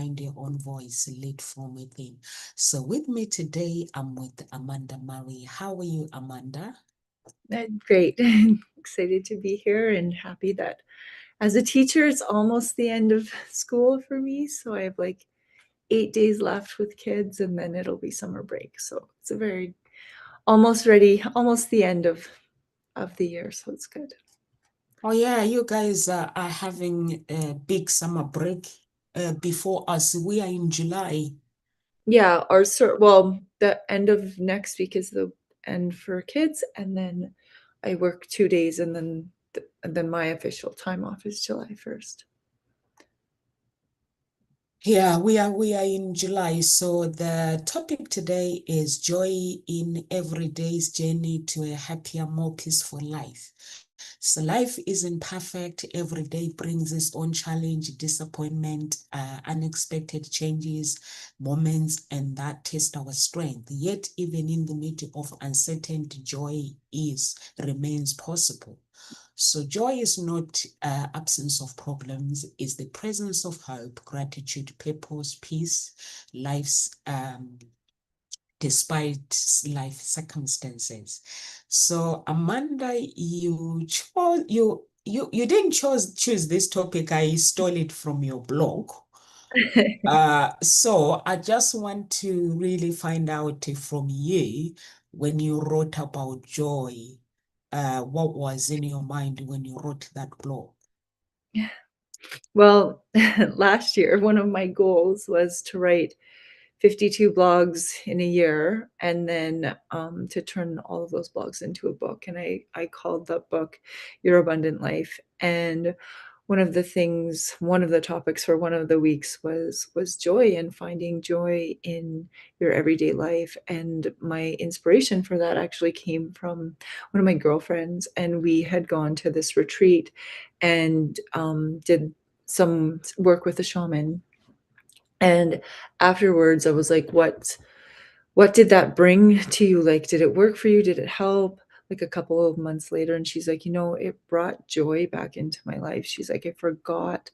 find your own voice, lead from within. So with me today, I'm with Amanda Murray. How are you, Amanda? Great. Excited to be here and happy that as a teacher, it's almost the end of school for me. So I have like 8 days left with kids and then it'll be summer break. So it's a very almost ready, almost the end of the year. So it's good. Oh yeah, you guys are having a big summer break before us. We are in July. Yeah, the end of next week is the end for kids, and then I work 2 days, and then my official time off is July 1st. Yeah, we are in July. So the topic today is joy in everyday's journey to a happier, more peaceful life. So life isn't perfect. Every day brings its own challenge, disappointment, unexpected changes, moments, and that test our strength. Yet, even in the middle of uncertainty, joy is remains possible. So joy is not absence of problems, it's the presence of hope, gratitude, purpose, peace, life's despite life circumstances. So Amanda, you didn't choose this topic. I stole it from your blog. So I just want to really find out from you when you wrote about joy, what was in your mind when you wrote that blog? Well, last year, one of my goals was to write 52 blogs in a year and then to turn all of those blogs into a book. And I called that book Your Abundant Life. And one of the topics for one of the weeks was joy and finding joy in your everyday life. And my inspiration for that actually came from one of my girlfriends, and we had gone to this retreat and did some work with a shaman. And afterwards I was like, what did that bring to you? Like, did it work for you? Did it help? Like a couple of months later, and she's like, it brought joy back into my life. She's like, I forgot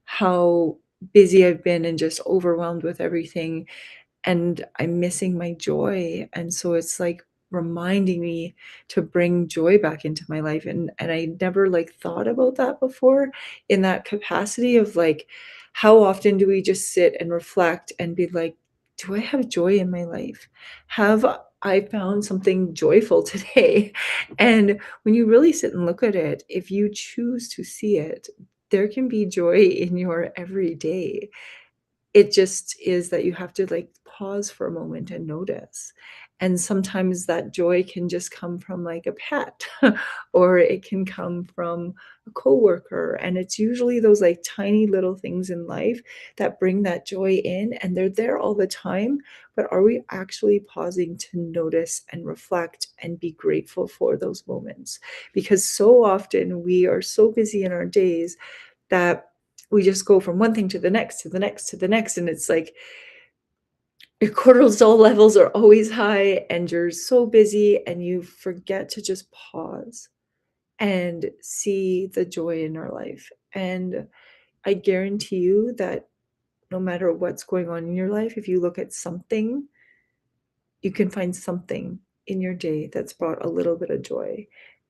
how busy I've been and just overwhelmed with everything, and I'm missing my joy. And so it's like reminding me to bring joy back into my life. And I never like thought about that before in that capacity of like, how often do we just sit and reflect and be like, do I have joy in my life? Have I found something joyful today? And when you really sit and look at it, if you choose to see it, there can be joy in your everyday. It just is that you have to like pause for a moment and notice. And sometimes that joy can just come from like a pet or it can come from a coworker. And it's usually those like tiny little things in life that bring that joy in, and they're there all the time. But are we actually pausing to notice and reflect and be grateful for those moments? Because so often we are so busy in our days that we just go from one thing to the next to the next to the next, and it's like your cortisol levels are always high and you're so busy and you forget to just pause and see the joy in our life. And I guarantee you that no matter what's going on in your life, if you look at something, you can find something in your day that's brought a little bit of joy.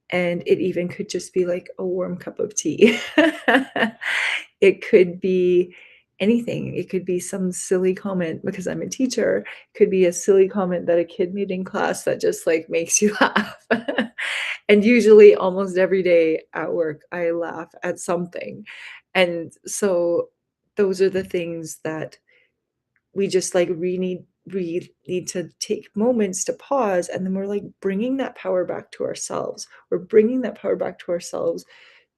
And it even could just be like a warm cup of tea. It could be anything. It could be some silly comment, because I'm a teacher. It could be a silly comment that a kid made in class that just like makes you laugh. And usually almost every day at work, I laugh at something. And so those are the things that we just like we need to take moments to pause, and then we're like bringing that power back to ourselves. We're bringing that power back to ourselves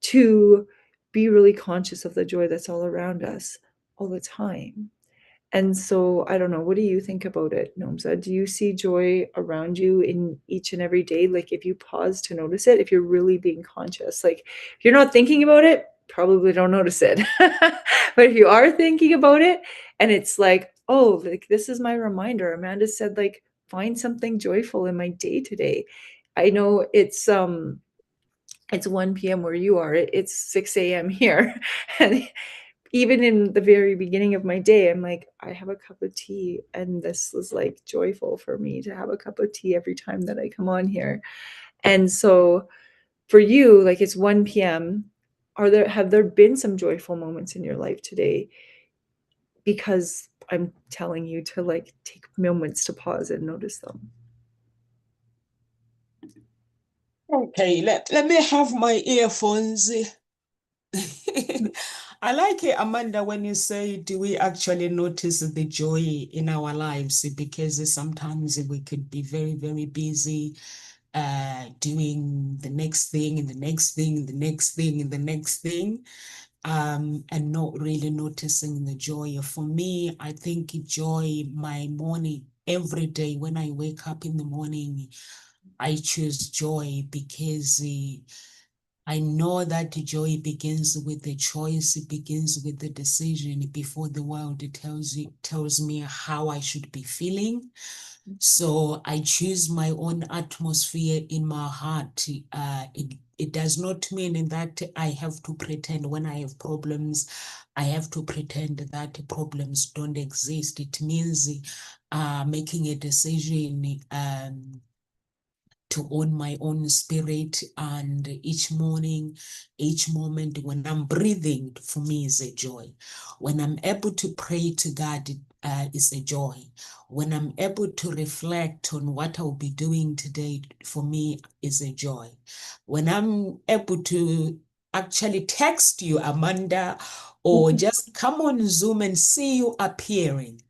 to be really conscious of the joy that's all around us all the time. And so I don't know, what do you think about it, Nomza? Do you see joy around you in each and every day? Like if you pause to notice it, if you're really being conscious, like if you're not thinking about it, probably don't notice it. But if you are thinking about it and it's like, oh, like this is my reminder. Amanda said like find something joyful in my day today. I know it's 1 p.m. where you are. It's 6 a.m. here. And even in the very beginning of my day, I'm like, I have a cup of tea, and this was like joyful for me to have a cup of tea every time that I come on here. And so for you, like it's 1 p.m. Have there been some joyful moments in your life today? Because I'm telling you to like take moments to pause and notice them. Okay, let me have my earphones. I like it, Amanda, when you say, do we actually notice the joy in our lives? Because sometimes we could be very, very busy doing the next thing and the next thing and the next thing and the next thing, and not really noticing the joy. For me, I think joy, my morning, every day when I wake up in the morning, I choose joy because I know that joy begins with the choice, it begins with the decision before the world tells me how I should be feeling. So I choose my own atmosphere in my heart. It does not mean that I have to pretend when I have problems, I have to pretend that problems don't exist. It means making a decision to own my own spirit. And each morning, each moment when I'm breathing, for me is a joy. When I'm able to pray to God, is a joy. When I'm able to reflect on what I'll be doing today, for me is a joy. When I'm able to actually text you, Amanda, or just come on Zoom and see you appearing,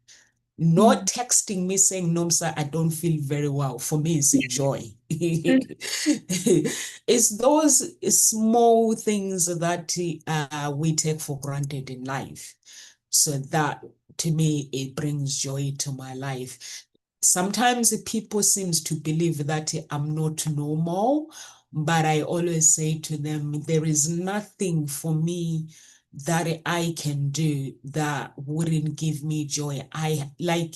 not texting me saying, no, sir, I don't feel very well. For me, it's a joy. It's those small things that we take for granted in life. So that, to me, it brings joy to my life. Sometimes people seems to believe that I'm not normal, but I always say to them, there is nothing for me that I can do that wouldn't give me joy. I like,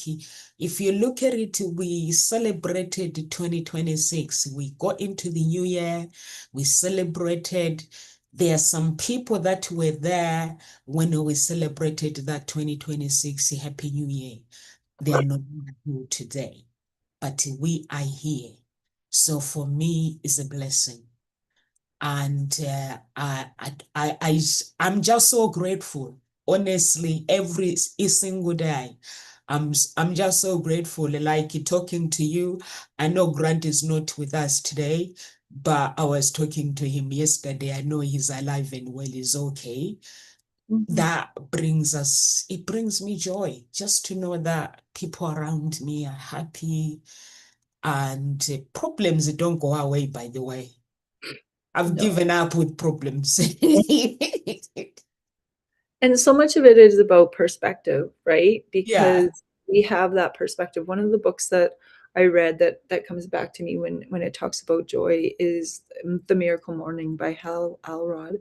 if you look at it, we celebrated 2026. We got into the new year, we celebrated. There are some people that were there when we celebrated that 2026 Happy New Year. They are not here today, but we are here. So for me, it's a blessing. And I'm just so grateful. Honestly, every single day, I'm just so grateful. Like talking to you, I know Grant is not with us today, but I was talking to him yesterday. I know he's alive and well, he's okay. That brings us, it brings me joy just to know that people around me are happy, and problems don't go away, by the way. I've No. given up with problems. And so much of it is about perspective, right? Yeah. Because we have that perspective. One of the books that I read that comes back to me when it talks about joy is The Miracle Morning by Hal Elrod.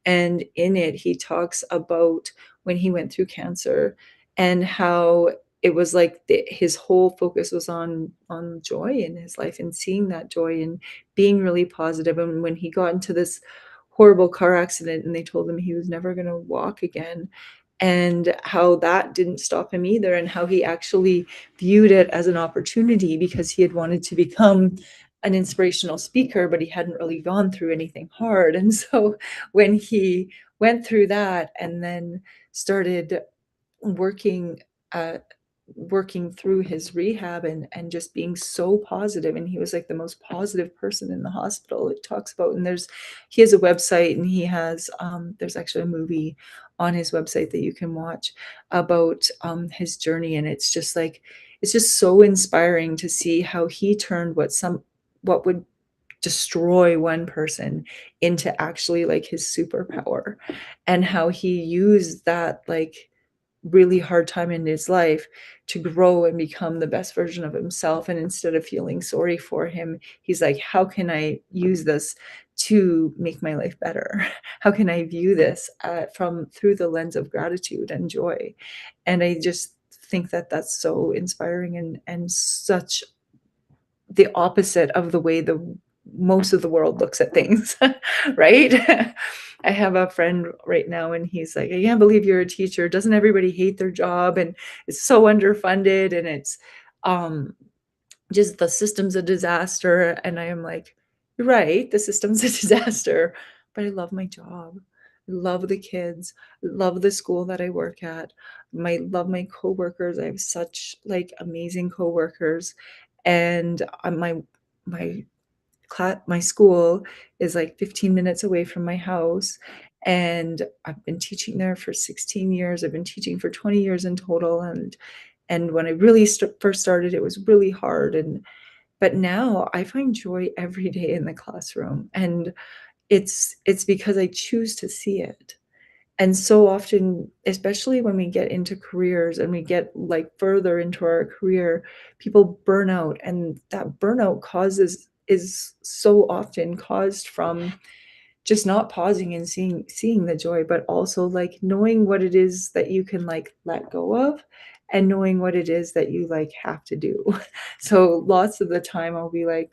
And in it, he talks about when he went through cancer and how it was like his whole focus was on joy in his life and seeing that joy and being really positive. And when he got into this horrible car accident and they told him he was never going to walk again, and how that didn't stop him either, and how he actually viewed it as an opportunity because he had wanted to become an inspirational speaker, but he hadn't really gone through anything hard. And so when he went through that and then started working uh, working through his rehab and just being so positive, and he was like the most positive person in the hospital. It talks about, and he has a website, and he has there's actually a movie on his website that you can watch about his journey, and it's just like it's just so inspiring to see how he turned what would destroy one person into actually like his superpower, and how he used that like really hard time in his life to grow and become the best version of himself. And instead of feeling sorry for him, he's like, how can I use this to make my life better? How can I view this from through the lens of gratitude and joy? And I just think that that's so inspiring and such the opposite of the way most of the world looks at things, right? I have a friend right now and he's like, I can't believe you're a teacher. Doesn't everybody hate their job? And it's so underfunded and it's um, just the system's a disaster. And I am like, you're right, the system's a disaster, but I love my job. I love the kids. I love the school that I work at. Love my coworkers. I have such like amazing coworkers. And my my school is like 15 minutes away from my house, and I've been teaching there for 16 years. I've been teaching for 20 years in total, and when I really first started, it was really hard, and but now I find joy every day in the classroom, and it's because I choose to see it. And so often, especially when we get into careers and we get like further into our career, people burn out, and that burnout causes is so often caused from just not pausing and seeing the joy, but also like knowing what it is that you can like let go of, and knowing what it is that you like have to do. So lots of the time I'll be like,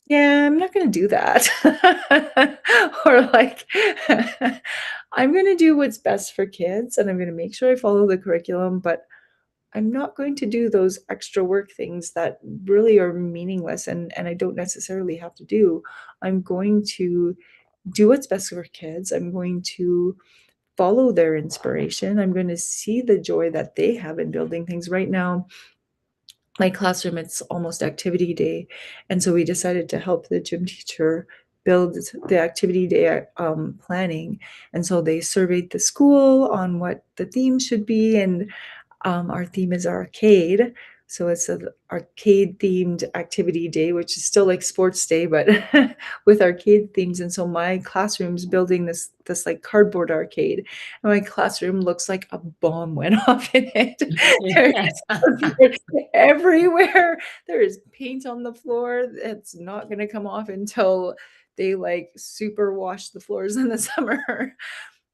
yeah, I'm not gonna do that. Or like, I'm gonna do what's best for kids, and I'm gonna make sure I follow the curriculum, but I'm not going to do those extra work things that really are meaningless and I don't necessarily have to do. I'm going to do what's best for kids. I'm going to follow their inspiration. I'm going to see the joy that they have in building things. Right now, my classroom, it's almost activity day. And so we decided to help the gym teacher build the activity day planning. And so they surveyed the school on what the theme should be. And our theme is arcade. So it's an arcade themed activity day, which is still like sports day, but with arcade themes. And so my classroom's building this like cardboard arcade. And my classroom looks like a bomb went off in it. There's cardboard everywhere. There is paint on the floor that's not going to come off until they like super wash the floors in the summer.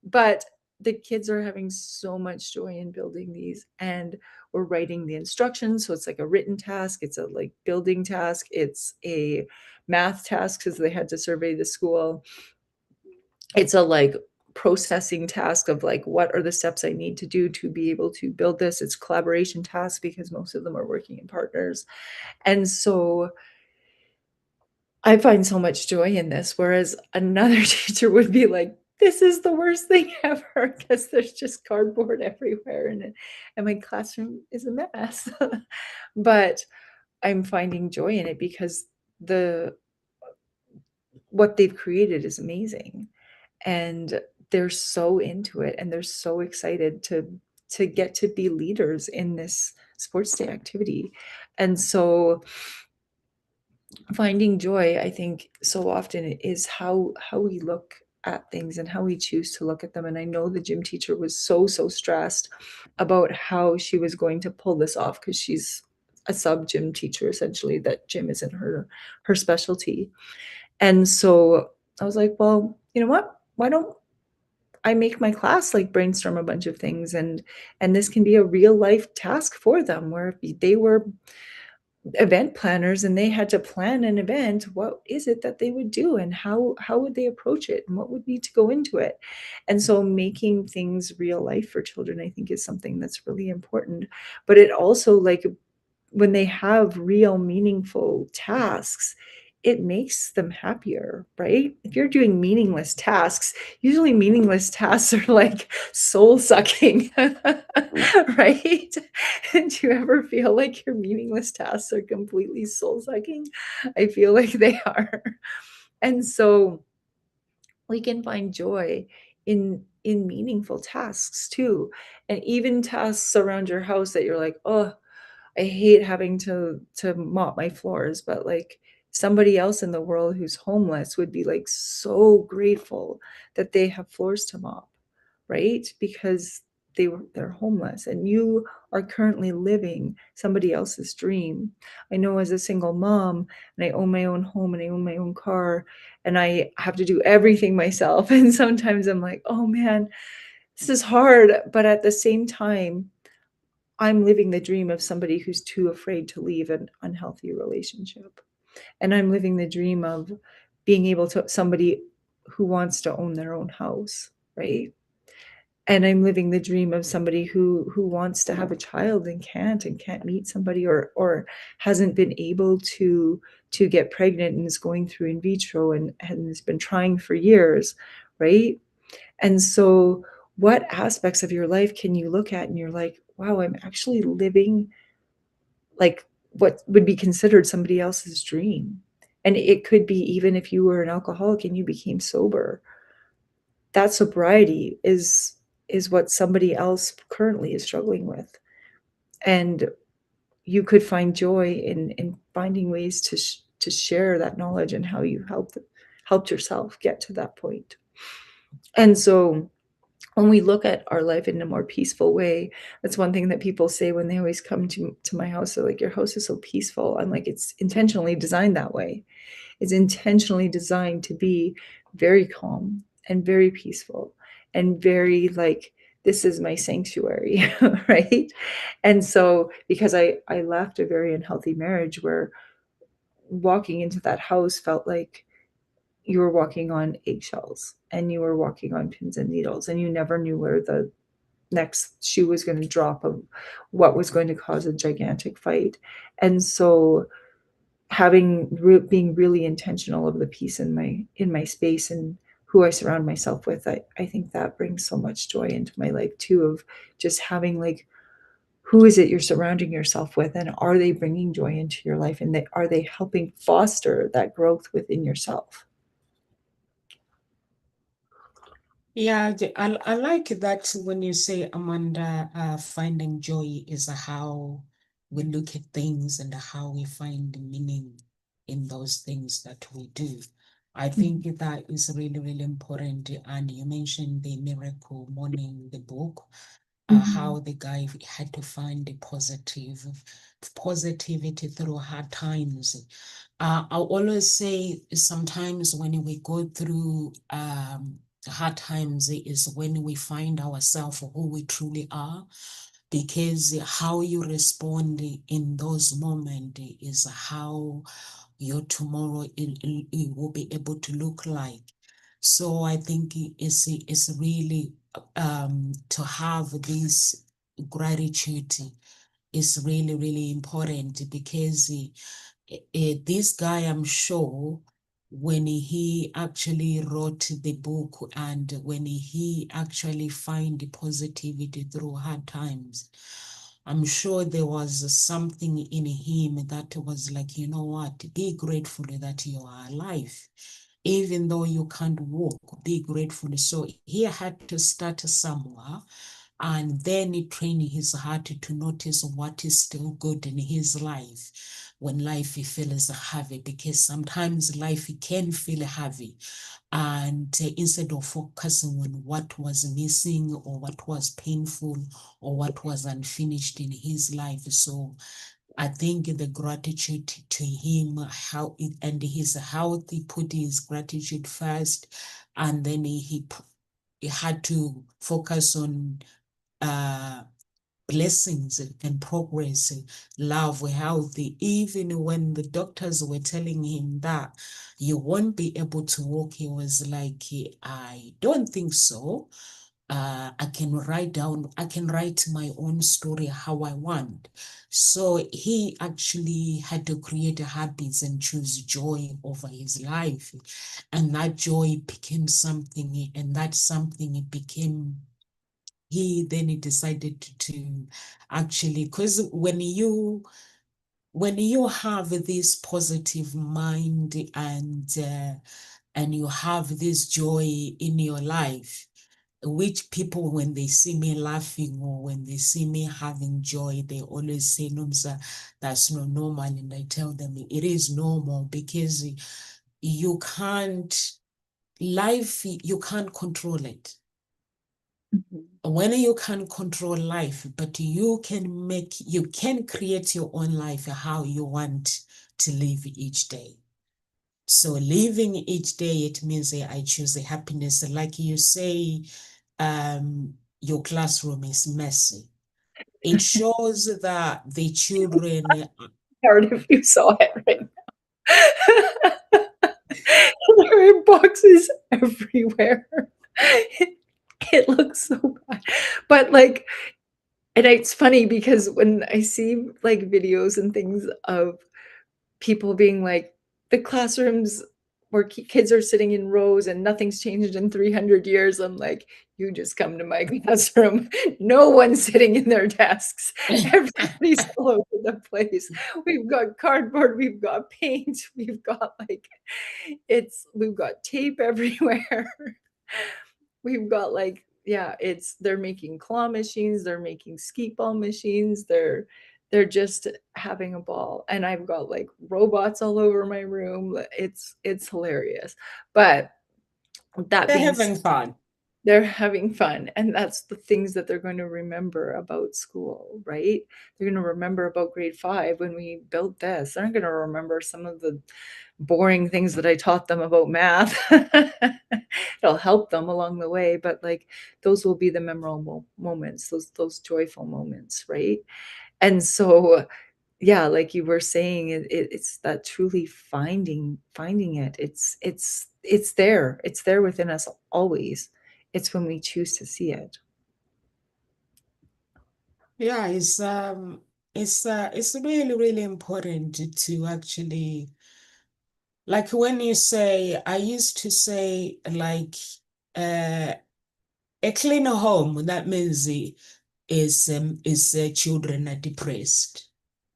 But the kids are having so much joy in building these, and we're writing the instructions. So it's like a written task, it's a like building task, it's a math task because they had to survey the school. It's a like processing task of like, what are the steps I need to do to be able to build this? It's collaboration task because most of them are working in partners. And so I find so much joy in this, whereas another teacher would be like, this is the worst thing ever because there's just cardboard everywhere and my classroom is a mess. But I'm finding joy in it because the what they've created is amazing, and they're so into it, and they're so excited to get to be leaders in this sports day activity. And so finding joy, I think, so often is how we look at things and how we choose to look at them. And I know the gym teacher was so stressed about how she was going to pull this off because she's a sub gym teacher, essentially, that gym isn't her specialty. And so I was like, well, you know what, why don't I make my class like brainstorm a bunch of things, and this can be a real life task for them, where they were event planners and they had to plan an event. What is it that they would do, and how would they approach it, and what would need to go into it? And so making things real life for children, I think, is something that's really important. But it also, like, when they have real meaningful tasks, it makes them happier, right? If you're doing meaningless tasks, usually meaningless tasks are like soul sucking, right? And do you ever feel like your meaningless tasks are completely soul sucking? I feel like they are. And so we can find joy in meaningful tasks too. And even tasks around your house that you're like, oh, I hate having to mop my floors, but like somebody else in the world who's homeless would be like so grateful that they have floors to mop, right? Because they're homeless and you are currently living somebody else's dream. I know, as a single mom, and I own my own home and I own my own car and I have to do everything myself, and sometimes I'm like, oh man, this is hard, but at the same time I'm living the dream of somebody who's too afraid to leave an unhealthy relationship. And I'm living the dream of being able to somebody who wants to own their own house, right? And I'm living the dream of somebody who wants to have a child and can't meet somebody, or hasn't been able to get pregnant and is going through in vitro and has been trying for years, right? And so what aspects of your life can you look at and you're like, wow, I'm actually living like what would be considered somebody else's dream? And it could be even if you were an alcoholic and you became sober, that sobriety is what somebody else currently is struggling with. And you could find joy in finding ways to share that knowledge and how you helped yourself get to that point. And so when we look at our life in a more peaceful way, that's one thing that people say when they always come to my house. They're like, your house is so peaceful. I'm like, it's intentionally designed that way. It's intentionally designed to be very calm and very peaceful and very like, this is my sanctuary, right? And so because I left a very unhealthy marriage where walking into that house felt like you were walking on eggshells and you were walking on pins and needles, and you never knew where the next shoe was going to drop, of what was going to cause a gigantic fight. And so being really intentional of the peace in my space and who I surround myself with, I think that brings so much joy into my life too, of just having like, who is it you're surrounding yourself with, and are they bringing joy into your life, and are they helping foster that growth within yourself? Yeah, I like that when you say, Amanda, finding joy is how we look at things and how we find meaning in those things that we do. I Mhm. think that is really, really important. And you mentioned the Miracle Morning, the book, Mhm. how the guy had to find the positivity through hard times. I always say sometimes when we go through hard times is when we find ourselves who we truly are, because how you respond in those moments is how your tomorrow it will be able to look like. So I think it's really to have this gratitude is really, really important, because this guy, I'm sure, when he actually wrote the book and when he actually find the positivity through hard times, I'm sure there was something in him that was like, you know what, be grateful that you are alive. Even though you can't walk, be grateful. So he had to start somewhere, and then he trained his heart to notice what is still good in his life when life feels heavy, because sometimes life can feel heavy, and instead of focusing on what was missing or what was painful or what was unfinished in his life. So I think the gratitude to him, how it, and his health, he put his gratitude first, and then he had to focus on uh, blessings and progress, love, healthy, even when the doctors were telling him that you won't be able to walk. He was like, I don't think so. I can write my own story how I want. So he actually had to create habits and choose joy over his life. And that joy became something, and that something it became, he then he decided to actually, because when you have this positive mind and you have this joy in your life, which people, when they see me laughing or when they see me having joy, they always say, Nomsa, that's not normal. And I tell them it is normal, because you can't, life, you can't control it. Mhm. When you can control life, but you can create your own life how you want to live each day. So living each day, it means I choose the happiness. Like you say, your classroom is messy. It shows that the children, Hard if you saw it right. There are boxes everywhere. It looks so bad. But, like, and it's funny because when I see, like, videos and things of people being like, the classrooms where kids are sitting in rows and nothing's changed in 300 years, I'm like, you just come to my classroom. No one's sitting in their desks. Everybody's all over the place. We've got cardboard, we've got paint, we've got like, we've got tape everywhere. We've got like, yeah, they're making claw machines, they're making skeet ball machines, they're just having a ball. And I've got like robots all over my room. It's hilarious. But that They're being said, having fun. they're having fun. And that's the things that they're going to remember about school, right? They're going to remember about grade 5 when we built this. They're not going to remember some of the boring things that I taught them about math. It'll help them along the way, but like those will be the memorable moments, those joyful moments, right? And so, yeah, like you were saying, it's that truly finding it. It's there. It's there within us always. It's when we choose to see it. Yeah, it's really, really important to actually, like when you say, I used to say like uh a clean home, that means children are depressed.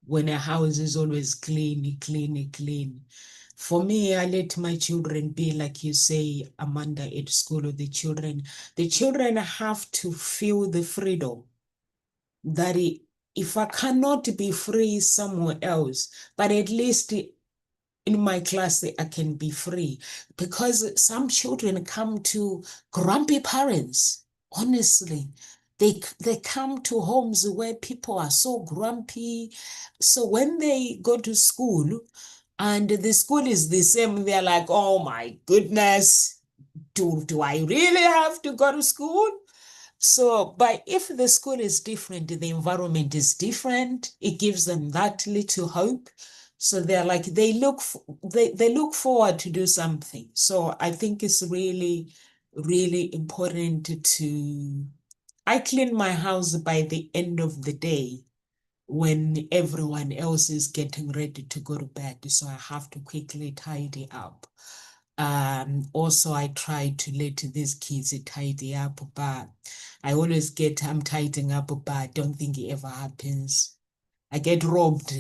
When a house is always clean, clean, clean. For me, I let my children be like you say, Amanda, at school. The children have to feel the freedom that if I cannot be free somewhere else, but at least in my class I can be free, because some children come to grumpy parents. Honestly, they come to homes where people are so grumpy. So when they go to school and the school is the same, they're like, oh my goodness, do I really have to go to school? So, but if the school is different, the environment is different, it gives them that little hope. So they're like, they look forward to do something. So I think it's really, really important to, I clean my house by the end of the day when everyone else is getting ready to go to bed. So I have to quickly tidy up. Also, I try to let these kids tidy up, but I always I'm tidying up, but I don't think it ever happens. I get robbed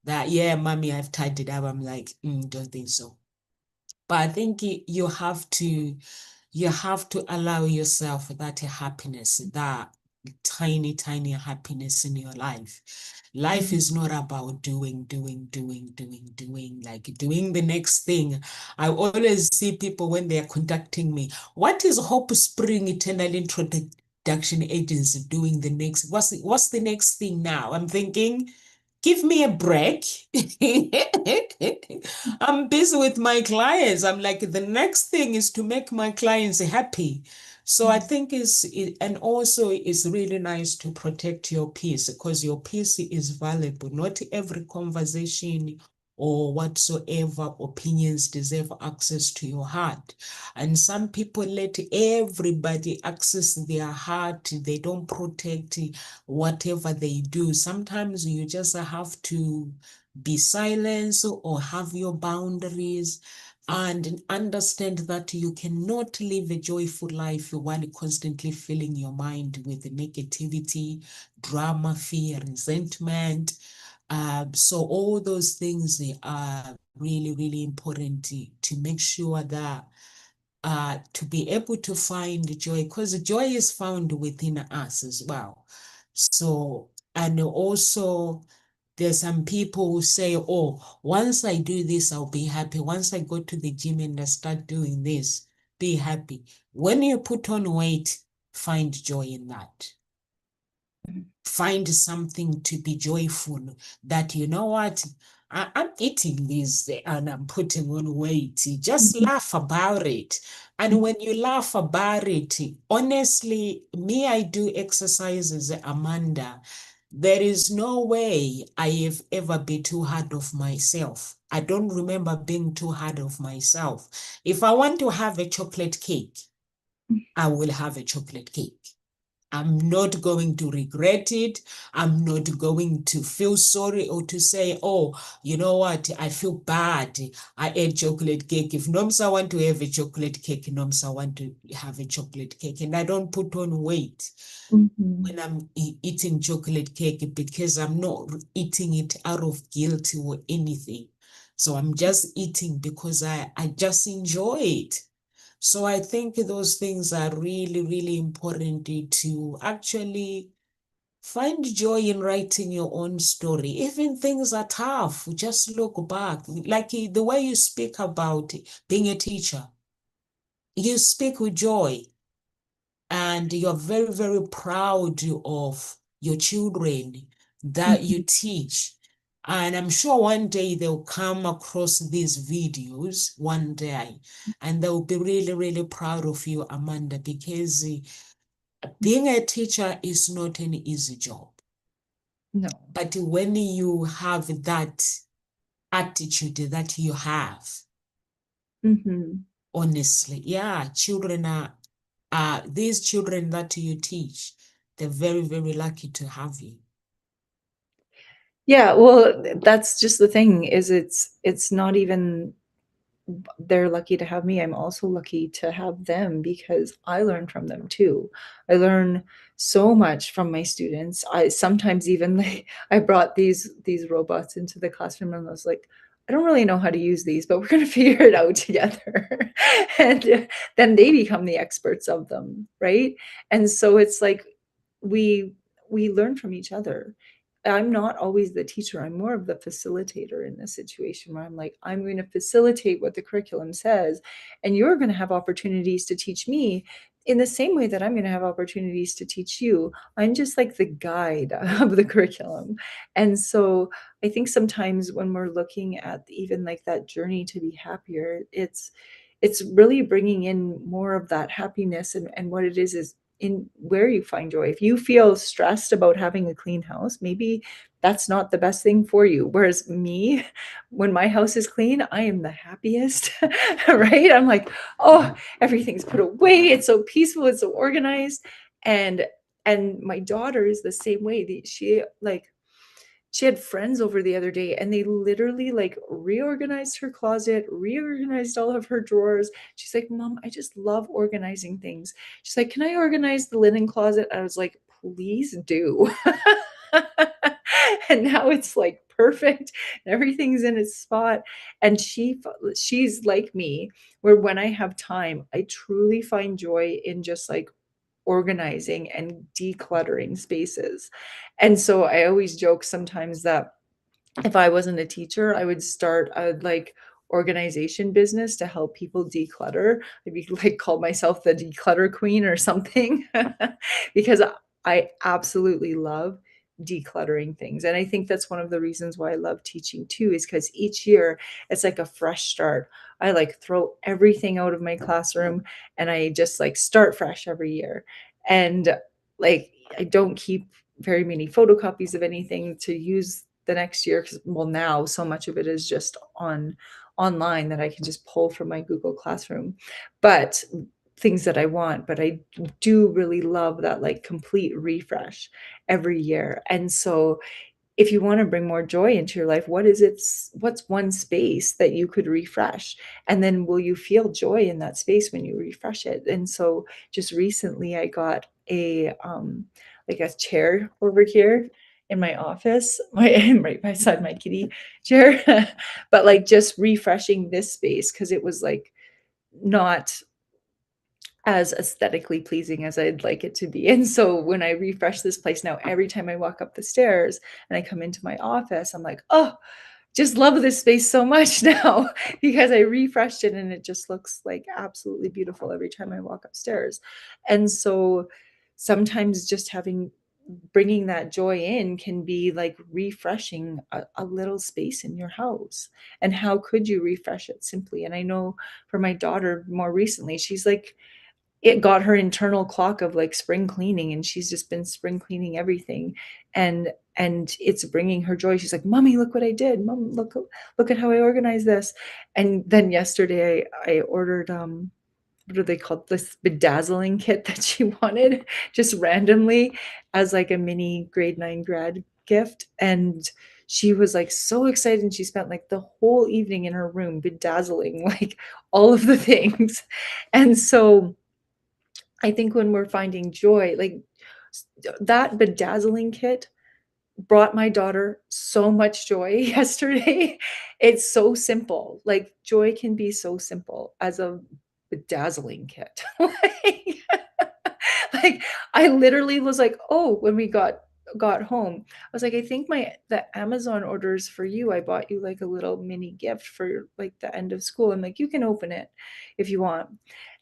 that, yeah, mommy, I've tidied up. I'm like, don't think so. But I think you have to allow yourself that happiness, that tiny, tiny happiness in your life. Life Mhm. is not about doing, like doing the next thing. I always see people when they are contacting me, what is Hope Spring Eternal Introduction Agency doing the next? What's the next thing now? I'm thinking, give me a break. I'm busy with my clients. I'm like, the next thing is to make my clients happy. So I think and also it's really nice to protect your peace, because your peace is valuable. Not every conversation or whatsoever opinions deserve access to your heart. And some people let everybody access their heart. They don't protect whatever they do. Sometimes you just have to be silent or have your boundaries, and understand that you cannot live a joyful life while constantly filling your mind with negativity, drama, fear, resentment. So all those things, they are really, really important to make sure that to be able to find joy, because joy is found within us as well. So, and also there's some people who say, oh, once I do this, I'll be happy. Once I go to the gym and I start doing this, be happy. When you put on weight, find joy in that. Find something to be joyful, that you know what, I'm eating this and I'm putting on weight. Just Mhm. laugh about it. And when you laugh about it, honestly, me, I do exercises, Amanda, There is no way I have ever been too hard of myself. I don't remember being too hard of myself. If I want to have a chocolate cake, I will have a chocolate cake. I'm not going to regret it. I'm not going to feel sorry or to say, oh, you know what? I feel bad. I ate chocolate cake. If Nomsa want to have a chocolate cake, Nomsa want to have a chocolate cake. And I don't put on weight Mhm. when I'm eating chocolate cake because I'm not eating it out of guilt or anything. So I'm just eating because I just enjoy it. So I think those things are really, really important to actually find joy in writing your own story. Even things are tough, just look back. Like the way you speak about being a teacher, you speak with joy and you're very, very proud of your children that you Mhm. teach. And I'm sure one day they'll come across these videos one day and they'll be really, really proud of you, Amanda, because being a teacher is not an easy job. No. But when you have that attitude that you have, Mhm. honestly, yeah, children are these children that you teach, they're very, very lucky to have you. Yeah, well, that's just the thing is it's not even they're lucky to have me. I'm also lucky to have them because I learn from them too. I learn so much from my students. I sometimes even like I brought these robots into the classroom and I was like, I don't really know how to use these, but we're going to figure it out together. And then they become the experts of them, right? And so it's like we we learn from each other. I'm not always the teacher. I'm more of the facilitator in this situation where I'm like, I'm going to facilitate what the curriculum says, and you're going to have opportunities to teach me in the same way that I'm going to have opportunities to teach you. I'm just like the guide of the curriculum. And so I think sometimes when we're looking at even like that journey to be happier, it's really bringing in more of that happiness and what it is in where you find joy. If you feel stressed about having a clean house, maybe that's not the best thing for you. Whereas me, when my house is clean, I am the happiest, right? I'm like, oh, everything's put away. It's so peaceful. It's so organized. And my daughter is the same way. She had friends over the other day and they literally like reorganized her closet, reorganized all of her drawers. She's like, Mom, I just love organizing things. She's like, Can I organize the linen closet? I was like, Please do. And now it's like perfect and everything's in its spot. And she's like me, where when I have time, I truly find joy in just like organizing and decluttering spaces. And so I always joke sometimes that if I wasn't a teacher, I would start a like organization business to help people declutter. I'd be like call myself the declutter queen or something because I absolutely love decluttering things. And I think that's one of the reasons why I love teaching too, is because each year it's like a fresh start. I like throw everything out of my classroom and I just like start fresh every year. And like I don't keep very many photocopies of anything to use the next year because well now so much of it is just online that I can just pull from my Google Classroom. But things that I want, but I do really love that like complete refresh every year. And so if you want to bring more joy into your life, what's one space that you could refresh? And then will you feel joy in that space when you refresh it? And so just recently I got a like a chair over here in my office, right beside my kitty chair. But like just refreshing this space because it was like not as aesthetically pleasing as I'd like it to be. And so when I refresh this place now, every time I walk up the stairs and I come into my office, I'm like, oh, just love this space so much now because I refreshed it and it just looks like absolutely beautiful every time I walk upstairs. And so sometimes just bringing that joy in can be like refreshing a little space in your house. And how could you refresh it simply? And I know for my daughter more recently, she's like, it got her internal clock of like spring cleaning, and she's just been spring cleaning everything, and it's bringing her joy. She's like, "Mommy, look what I did. Mom, look at how I organized this." And then yesterday I ordered what are they called, this bedazzling kit that she wanted just randomly as like a mini grade 9 grad gift, and she was like so excited, and she spent like the whole evening in her room bedazzling like all of the things. And so I think when we're finding joy, like that bedazzling kit brought my daughter so much joy yesterday. It's so simple. Like joy can be so simple as a bedazzling kit. like, like I literally was like, oh, when we got home, I was like, I think the Amazon orders for you. I bought you like a little mini gift for like the end of school. I'm like, you can open it if you want.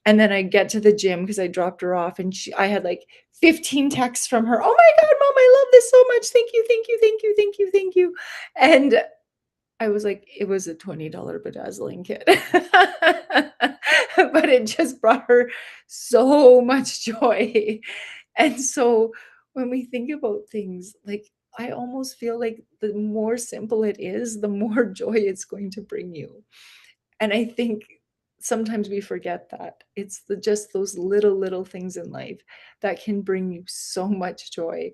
And then I get to the gym because I dropped her off, and I had like 15 texts from her. Oh my God, mom, I love this so much. Thank you, thank you, thank you, thank you, thank you. And I was like, it was a $20 bedazzling kit. But it just brought her so much joy. And so when we think about things, like I almost feel like the more simple it is, the more joy it's going to bring you. And I think sometimes we forget that it's just those little things in life that can bring you so much joy.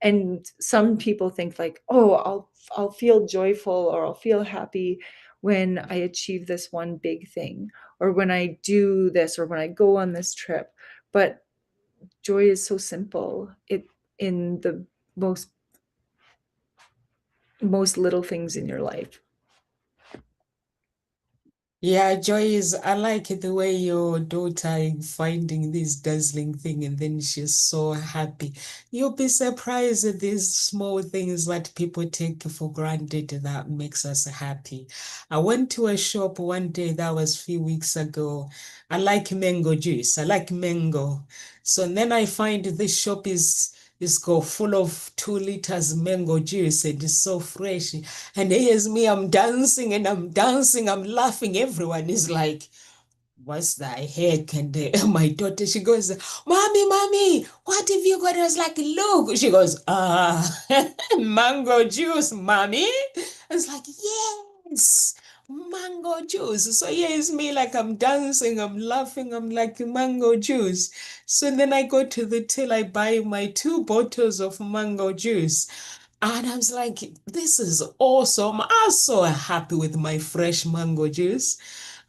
And some people think like, oh, I'll feel joyful or I'll feel happy when I achieve this one big thing, or when I do this, or when I go on this trip. But joy is so simple, it in the most little things in your life. Yeah, Joyce, I like the way your daughter finding this dazzling thing and then she's so happy. You'll be surprised at these small things that people take for granted that makes us happy. I went to a shop one day, that was a few weeks ago. I like mango juice. I like mango. So then I find this shop is got full of 2 liters mango juice and it's so fresh. And here's me, I'm dancing and I'm dancing, I'm laughing. Everyone is like, what's the heck? And my daughter, she goes, Mommy, what have you got? I was like, look. She goes, mango juice, Mommy. I was like, yes, mango juice. So here's me, like I'm dancing, I'm laughing, I'm like mango juice. So then I go to the till, I buy my 2 bottles of mango juice. And I was like, this is awesome. I'm so happy with my fresh mango juice.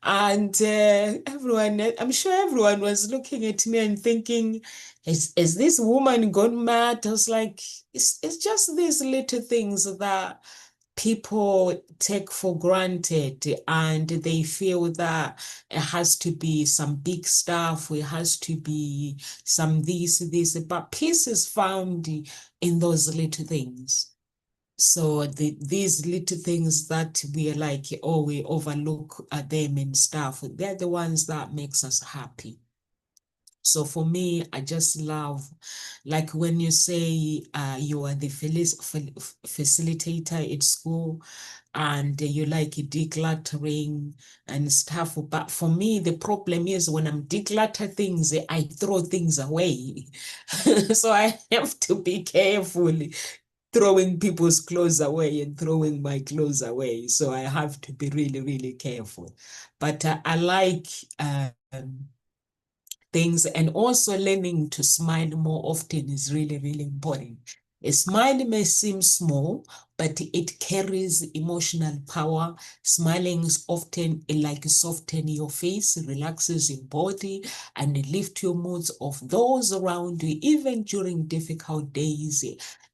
And everyone, I'm sure everyone was looking at me and thinking, is this woman gone mad? I was like, it's just these little things that people take for granted and they feel that it has to be some big stuff, it has to be some this, but peace is found in those little things. So these little things that we are like, oh, we overlook at them and stuff, they're the ones that makes us happy. So for me, I just love, like when you say you are the facilitator at school and you like decluttering and stuff. But for me, the problem is when I'm declutter things, I throw things away. So I have to be careful throwing people's clothes away and throwing my clothes away. So I have to be really, really careful. But I like things, and also learning to smile more often is really, really important. A smile may seem small, but it carries emotional power. Smiling is often like soften your face, relaxes your body, and lift your moods of those around you, even during difficult days.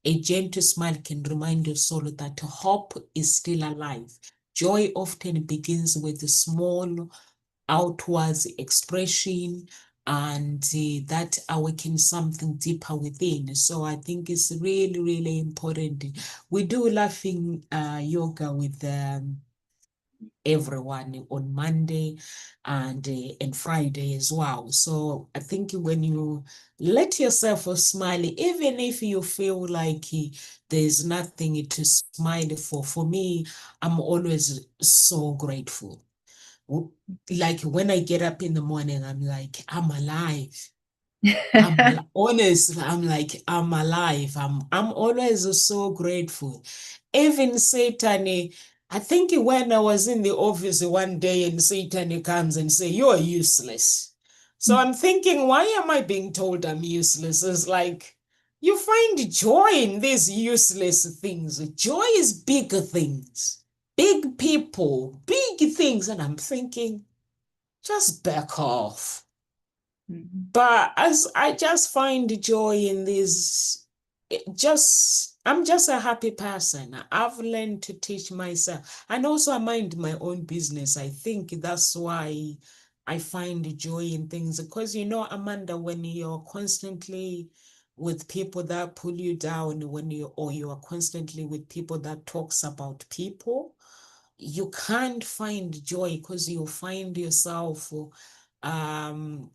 A gentle smile can remind your soul that hope is still alive. Joy often begins with a small outwards expression, and that awakens something deeper within. So I think it's really, really important. We do laughing yoga with everyone on Monday and Friday as well. So I think when you let yourself smile, even if you feel like there's nothing to smile for me, I'm always so grateful. Like when I get up in the morning, I'm like, I'm alive. Mm. Honestly, I'm like, I'm alive. I'm always so grateful. Even Satan, I think when I was in the office one day and Satan comes and say, you're useless. So I'm thinking, why am I being told I'm useless? It's like, you find joy in these useless things. Joy is bigger things, big people, big things. And I'm thinking, just back off. Mhm. But as I just find joy in this, I'm just a happy person. I've learned to teach myself. And also I mind my own business. I think that's why I find joy in things. Because Amanda, when you're constantly with people that pull you down, or you are constantly with people that talks about people, you can't find joy because you find yourself um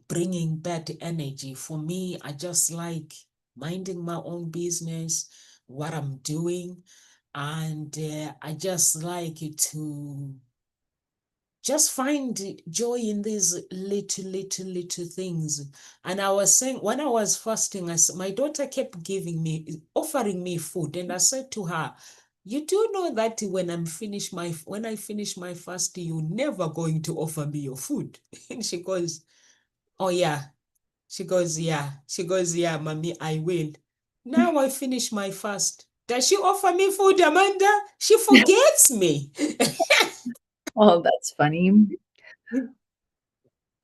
bringing bad energy. For me, I just like minding my own business, what I'm doing, and I just like to just find joy in these little things. And I was saying, when I was fasting, my daughter kept offering me food, and I said to her, you do know that when I finish my fast, you're never going to offer me your food. And she goes, oh yeah. She goes, yeah. She goes, yeah, mommy, I will. Now I finish my fast. Does she offer me food, Amanda? She forgets me. Oh, that's funny.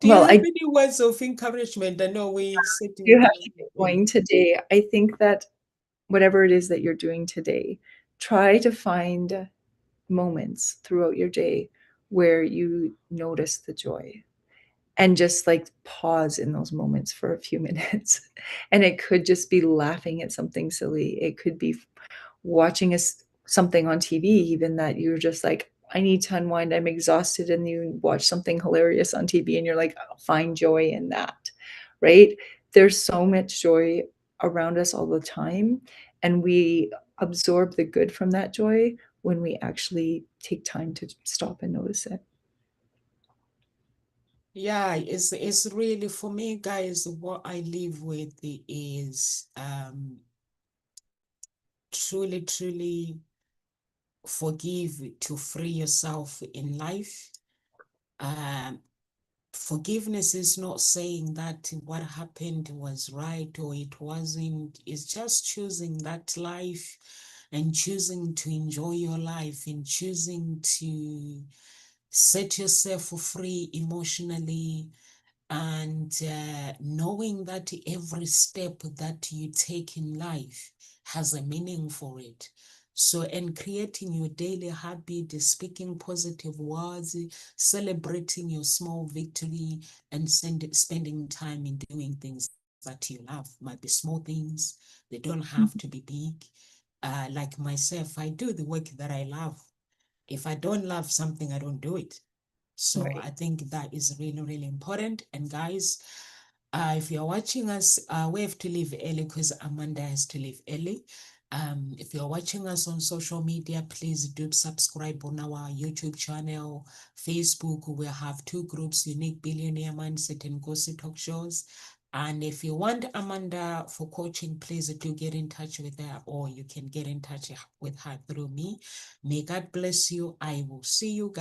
Do you Well, have any words of encouragement? I know we said do we're have going to to get end. going today. I think that whatever it is that you're doing today, try to find moments throughout your day where you notice the joy and just like pause in those moments for a few minutes. And it could just be laughing at something silly. It could be watching something on TV, even that you're just like, I need to unwind. I'm exhausted. And you watch something hilarious on TV and you're like, I'll find joy in that. Right. There's so much joy around us all the time. And we absorb the good from that joy when we actually take time to stop and notice it. Yeah, it's really for me, guys, what I live with is truly forgive to free yourself in life. Um, Forgiveness is not saying that what happened was right or it wasn't. It's just choosing that life and choosing to enjoy your life and choosing to set yourself free emotionally, and knowing that every step that you take in life has a meaning for it. So, and creating your daily habit, speaking positive words, celebrating your small victory, and spending time in doing things that you love. Might be small things, they don't have to be big. Like myself, I do the work that I love. If I don't love something, I don't do it. So Right. I think that is really important. And guys, if you're watching us, we have to leave early because Amanda has to leave early. If you're watching us on social media, please do subscribe on our YouTube channel, Facebook. We have two groups, Unique Billionaire Mindset and Gossip Talk Shows. And if you want Amanda for coaching, please do get in touch with her, or you can get in touch with her through me. May God bless you. I will see you guys.